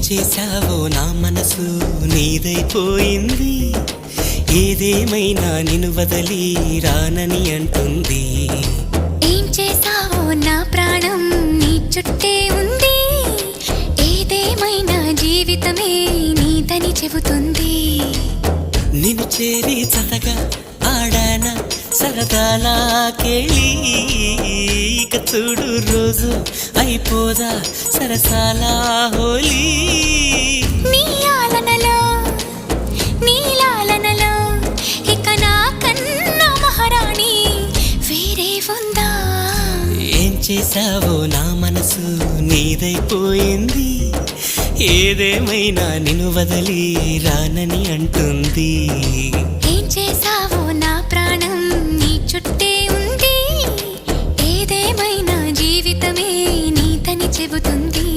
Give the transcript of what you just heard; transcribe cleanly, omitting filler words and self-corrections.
చేశావో నా మనసు నీదైపోయింది, ఏదేమైనా నిన్ను వదలి రానని అంటుంది. ఏం చేశావో నా ప్రాణం నీ చుట్టే ఉంది, ఏదేమైనా జీవితమే నీదని చెబుతుంది. నిన్ను చేరి చతగా ఆడాన సరదాలా కేళి, ఇక చూడు రోజు అయిపోదా సరసాల హోలీ. నీ ఆలనలో నీ లాలనలో ఇక నా కన్నా మహారాణి వేరే ఉందా? ఏం చేశావో నా మనసు నీదైపోయింది, ఏదేమైనా నిన్ను వదలి రానని అంటుంది. ఏం చేశావో నా ప్రాణం నీ చుట్టే ఉంది, ఏదేమైనా జీవితమే నీదని చెబుతుంది.